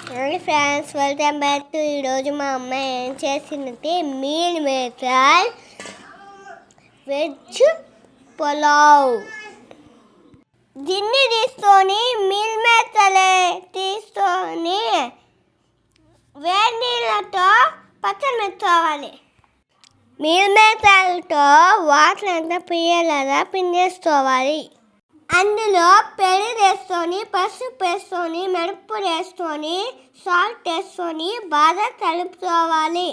Hi friends, welcome back to ఈరోజు మా అమ్మ ఏం చేసిందంటే మీల్ మేకర్ వెజ్ పులావ్. దీన్ని తీసుకొని మీల్ మేకర్ తీసుకొని వేడి నీళ్ళతో పక్కన పెట్టుకోవాలి. మీల్ మేకర్తో వాటర్ అంతా పియ్యాలలా పిండేసుకోవాలి. అందులో పెరుగు వేసుకొని, పసుపు వేసుకొని, మిరప్పొడి వేసుకొని, సాల్ట్ వేసుకొని బాగా కలుపుకోవాలి.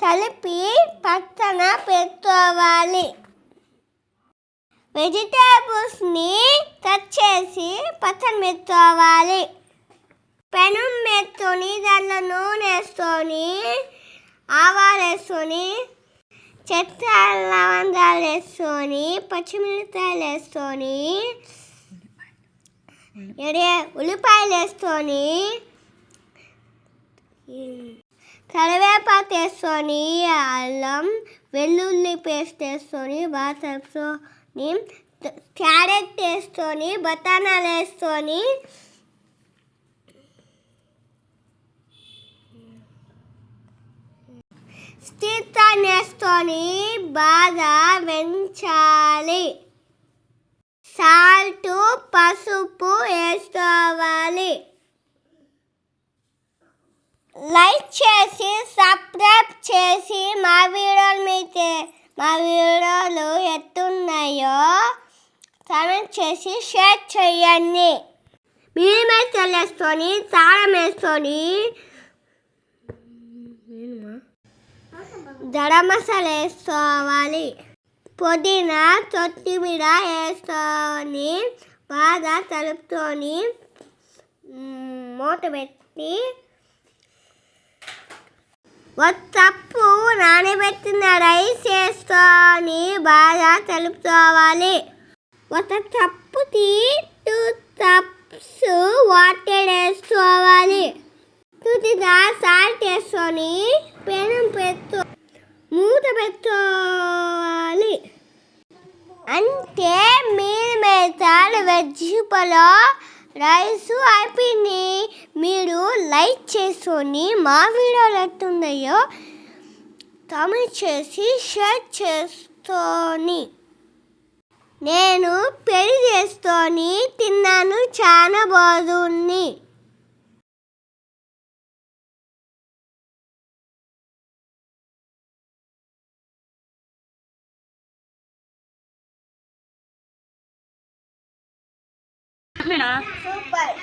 కలిపి పక్కన పెట్టుకోవాలి. వెజిటేబుల్స్ని కట్ చేసి పక్కన పెట్టుకోవాలి. పెనం పెట్టుకొని దాంట్లో నూనె వేసుకొని, ఆవాలు వేసుకొని, చెక్క లవంగాలు వేసుకొని, పచ్చిమిరపకాయలు వేసుకొని, ఉల్లిపాయలు వేసుకొని, కరివేపాకు వేసుకొని, అల్లం వెల్లుల్లి పేస్ట్ వేసుకొని బాగా కలుపుకొని, క్యారెట్ వేసుకొని, బఠానాలు వేసుకొని, స్టీర్ కార్న్ వేసుకొని బాగా వెంచాలి. సాల్ట్, పసుపు వేసుకోవాలి. లైక్ చేసి సబ్స్క్రైబ్ చేసి మా వీడియోలు ఎట్టున్నాయో కామెంట్ చేసి షేర్ చేయండి. మీల్ మేకర్ వేసుకొని, కారం వేసుకొని, గరం మసాలా వేసుకోవాలి. పుదీనా, కొత్తిమీర వేసుకొని బాగా కలుపుకొని మూత పెట్టి ఒక కప్పు నానబెట్టిన రైస్ వేసుకొని బాగా కలుపుకోవాలి. ఒక కప్పుకి 2 కప్స్ వాటర్ వేసుకోవాలి. కొద్దిగా సాల్ట్ వేసుకొని పెనం మూత పెట్టుకోవాలి. అంటే meal maker veg pulao rice అయిపోయింది. మీరు లైక్ చేసుకొని మా వీడియోలు ఎట్లున్నాయో కామెంట్ చేసి షేర్ చేసుకొని. నేను పెరుగు చేసుకొని తిన్నాను, చాలా బాగుంది. సూపర్.